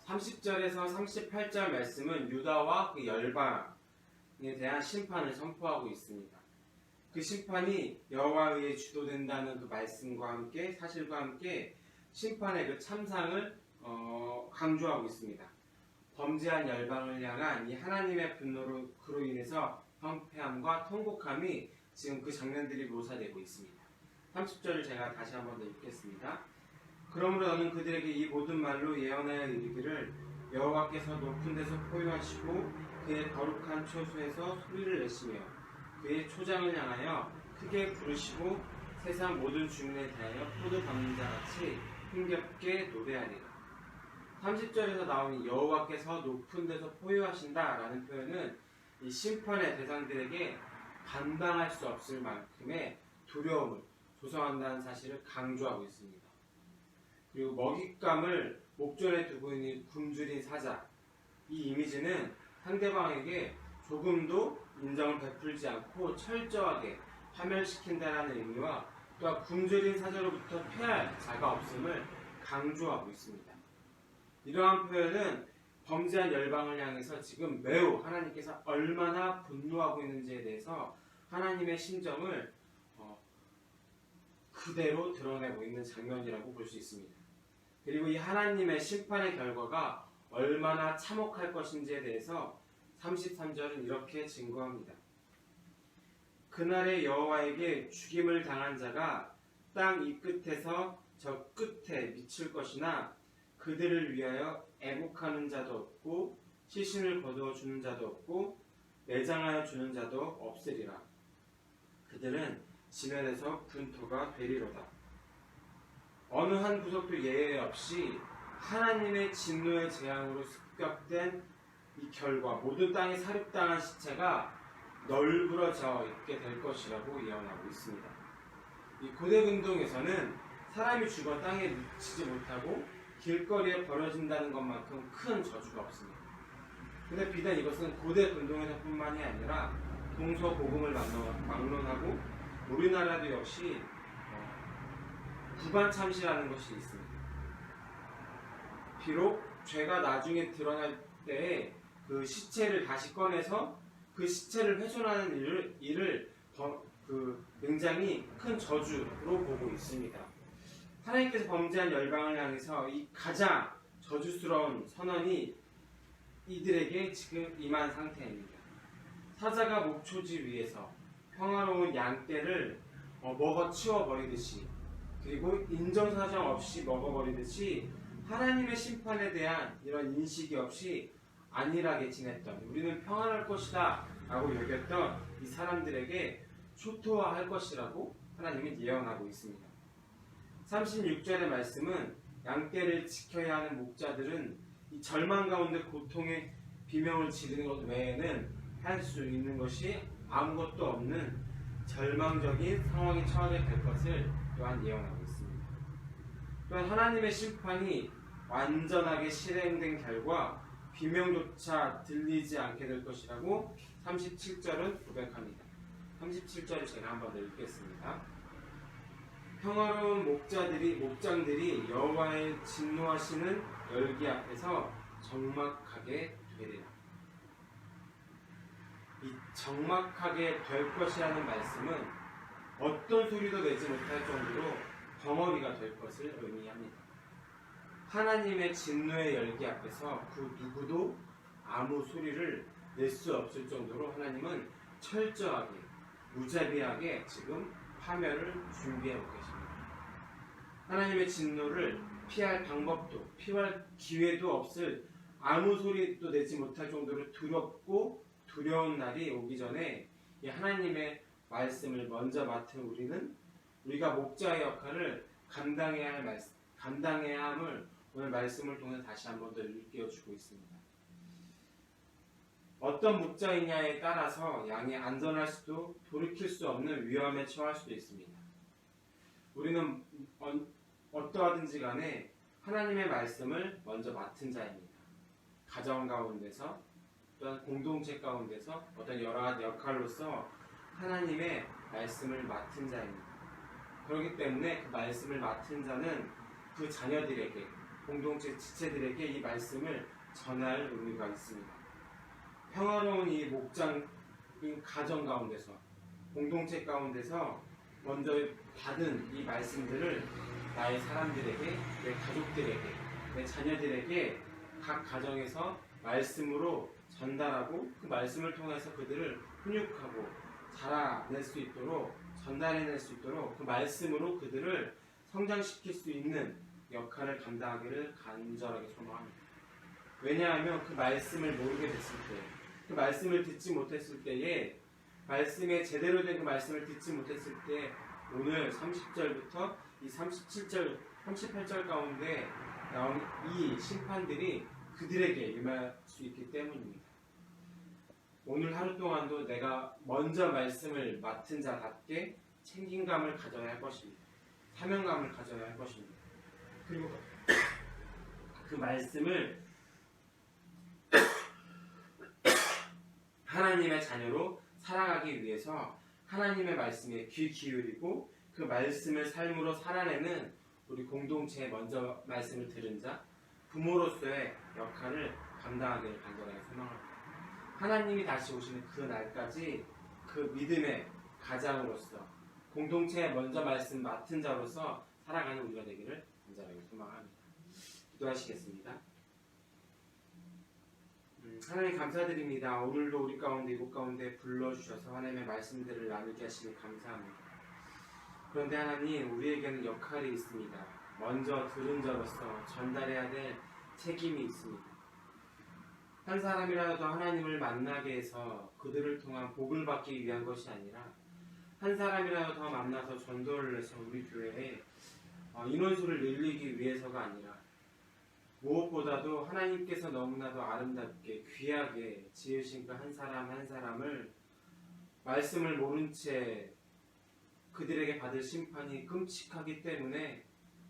30절에서 38절 말씀은 유다와 그 열방에 대한 심판을 선포하고 있습니다. 그 심판이 여호와에 의해 주도된다는 그 말씀과 함께 사실과 함께 심판의 그 참상을 강조하고 있습니다. 범죄한 열방을 향한 이 하나님의 분노로 그로 인해서 황폐함과 통곡함이 지금 그 장면들이 묘사되고 있습니다. 30절을 제가 다시 한번 더 읽겠습니다. 그러므로 너는 그들에게 이 모든 말로 예언하여 이르기를 여호와께서 높은 데서 포효하시고 그의 거룩한 초소에서 소리를 내시며 그의 초장을 향하여 크게 부르시고 세상 모든 주민에 대하여 포도 밟는 자같이 힘겹게 노래하리라. 30절에서 나오는 여호와께서 높은 데서 포효하신다라는 표현은 이 심판의 대상들에게 감당할 수 없을 만큼의 두려움을 조성한다는 사실을 강조하고 있습니다. 그리고 먹잇감을 목전에 두고 있는 굶주린 사자, 이 이미지는 상대방에게 조금도 인정을 베풀지 않고 철저하게 파멸시킨다는 의미와 또한 굶주린 사자로부터 피할 자가 없음을 강조하고 있습니다. 이러한 표현은 범죄한 열방을 향해서 지금 매우 하나님께서 얼마나 분노하고 있는지에 대해서 하나님의 심정을 그대로 드러내고 있는 장면이라고 볼 수 있습니다. 그리고 이 하나님의 심판의 결과가 얼마나 참혹할 것인지에 대해서 33절은 이렇게 증거합니다. 그날에 여호와에게 죽임을 당한 자가 땅 이 끝에서 저 끝에 미칠 것이나 그들을 위하여 애국하는 자도 없고 시신을 거두어 주는 자도 없고 매장하여 주는 자도 없으리라. 그들은 지면에서 분토가 되리로다. 어느 한 구석도 예외 없이 하나님의 진노의 재앙으로 습격된 이 결과 모든 땅에 살육당한 시체가 널브러져 있게 될 것이라고 예언하고 있습니다. 이 고대 근동에서는 사람이 죽어 땅에 묻히지 못하고 길거리에 버려진다는 것만큼 큰 저주가 없습니다. 근데 비단 이것은 고대 근동에서뿐만이 아니라 동서고금을 막론하고 우리나라도 역시 구반참시라는 것이 있습니다. 비록 죄가 나중에 드러날 때에 그 시체를 다시 꺼내서 그 시체를 훼손하는 일을 굉장히 큰 저주로 보고 있습니다. 하나님께서 범죄한 열방을 향해서 이 가장 저주스러운 선언이 이들에게 지금 임한 상태입니다. 사자가 목초지 위에서 평화로운 양떼를 먹어 치워버리듯이 그리고 인정사정 없이 먹어버리듯이 하나님의 심판에 대한 이런 인식이 없이 안일하게 지냈던 우리는 평안할 것이다 라고 여겼던 이 사람들에게 초토화할 것이라고 하나님은 예언하고 있습니다. 36절의 말씀은 양떼를 지켜야 하는 목자들은 이 절망 가운데 고통의 비명을 지르는 것 외에는 할 수 있는 것이 아무것도 없는 절망적인 상황에 처하게 될 것을 또한 예언하고 있습니다. 또한 하나님의 심판이 완전하게 실행된 결과 비명조차 들리지 않게 될 것이라고 37절은 고백합니다. 37절을 제가 한번 더 읽겠습니다. 평화로운 목장들이 여호와의 진노하시는 열기 앞에서 적막하게 되리라. 이 적막하게 될 것이라는 말씀은 어떤 소리도 내지 못할 정도로 벙어리가 될 것을 의미합니다. 하나님의 진노의 열기 앞에서 그 누구도 아무 소리를 낼 수 없을 정도로 하나님은 철저하게 무자비하게 지금 파멸을 준비하고 계십니다. 하나님의 진노를 피할 방법도 피할 기회도 없을 아무 소리도 내지 못할 정도로 두렵고 두려운 날이 오기 전에 이 하나님의 말씀을 먼저 맡은 우리가 목자의 역할을 감당해야 함을 오늘 말씀을 통해 다시 한번 더 일깨워주고 있습니다. 어떤 목자이냐에 따라서 양이 안전할 수도 돌이킬 수 없는 위험에 처할 수도 있습니다. 우리는 어떠하든지 간에 하나님의 말씀을 먼저 맡은 자입니다. 가정 가운데서 또한 공동체 가운데서 어떤 여러 가지 역할로서 하나님의 말씀을 맡은 자입니다. 그렇기 때문에 그 말씀을 맡은 자는 그 자녀들에게 공동체 지체들에게 이 말씀을 전할 의미가 있습니다. 평화로운 이 목장인 가정 가운데서, 공동체 가운데서 먼저 받은 이 말씀들을 나의 사람들에게, 내 가족들에게, 내 자녀들에게 각 가정에서 말씀으로 전달하고 그 말씀을 통해서 그들을 훈육하고 자라낼 수 있도록, 전달해낼 수 있도록 그 말씀으로 그들을 성장시킬 수 있는 역할을 감당하기를 간절하게 소망합니다. 왜냐하면 그 말씀을 모르게 됐을 때, 그 말씀을 듣지 못했을 때에, 말씀에 제대로 된 그 말씀을 듣지 못했을 때, 오늘 30절부터 이 37절, 38절 가운데 나온 이 심판들이 그들에게 임할 수 있기 때문입니다. 오늘 하루 동안도 내가 먼저 말씀을 맡은 자답게 책임감을 가져야 할 것입니다. 사명감을 가져야 할 것입니다. 그리고 그 말씀을 하나님의 자녀로 살아가기 위해서 하나님의 말씀에 귀 기울이고 그 말씀을 삶으로 살아내는 우리 공동체에 먼저 말씀을 들은 자, 부모로서의 역할을 감당하기를 간절하게 소망합니다. 하나님이 다시 오시는 그 날까지 그 믿음의 가장으로서, 공동체에 먼저 말씀 맡은 자로서 살아가는 우리가 되기를 간절하게 소망합니다. 기도하시겠습니다. 하나님 감사드립니다. 오늘도 우리 가운데, 이곳 가운데 불러주셔서 하나님의 말씀들을 나누게 하시니 감사합니다. 그런데 하나님, 우리에게는 역할이 있습니다. 먼저 들은 자로서 전달해야 될 책임이 있습니다. 한 사람이라도 하나님을 만나게 해서 그들을 통한 복을 받기 위한 것이 아니라, 한 사람이라도 더 만나서 전도를 해서 우리 교회에 인원수를 늘리기 위해서가 아니라, 무엇보다도 하나님께서 너무나도 아름답게 귀하게 지으신 그 한 사람 한 사람을 말씀을 모른 채 그들에게 받을 심판이 끔찍하기 때문에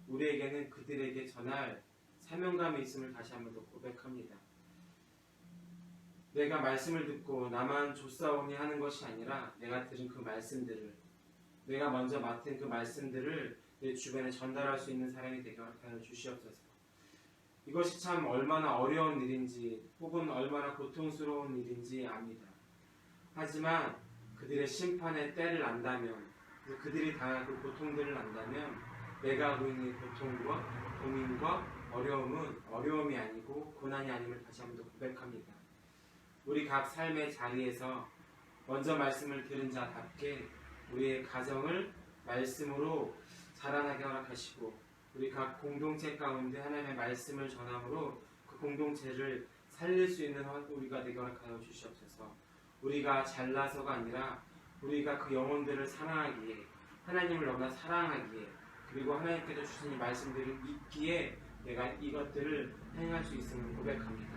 우리에게는 그들에게 전할 사명감이 있음을 다시 한번 더 고백합니다. 내가 말씀을 듣고 나만 조사오니 하는 것이 아니라, 내가 들은 그 말씀들을, 내가 먼저 맡은 그 말씀들을 내 주변에 전달할 수 있는 사람이 되게 하여 주시옵소서. 이것이 참 얼마나 어려운 일인지, 혹은 얼마나 고통스러운 일인지 압니다. 하지만 그들의 심판의 때를 안다면, 그들이 당할 그 고통들을 안다면, 내가 하고 있는 고통과 고민과 어려움은 어려움이 아니고 고난이 아님을 다시 한번 더 고백합니다. 우리 각 삶의 자리에서 먼저 말씀을 들은 자답게 우리의 가정을 말씀으로 자라나게 허락하시고, 우리 각 공동체 가운데 하나님의 말씀을 전함으로 그 공동체를 살릴 수 있는 우리가 되게 허락하여 주시옵소서. 우리가 잘나서가 아니라 우리가 그 영혼들을 사랑하기에, 하나님을 너무나 사랑하기에, 그리고 하나님께서 주신 이 말씀들을 믿기에 내가 이것들을 행할 수 있음을 고백합니다.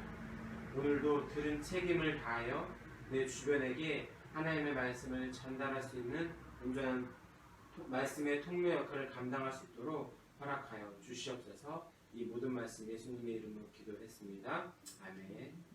오늘도 들은 책임을 다하여 내 주변에게 하나님의 말씀을 전달할 수 있는 온전한 말씀의 통로 역할을 감당할 수 있도록 허락하여 주시옵소서. 이 모든 말씀 예수님의 이름으로 기도했습니다. 아멘.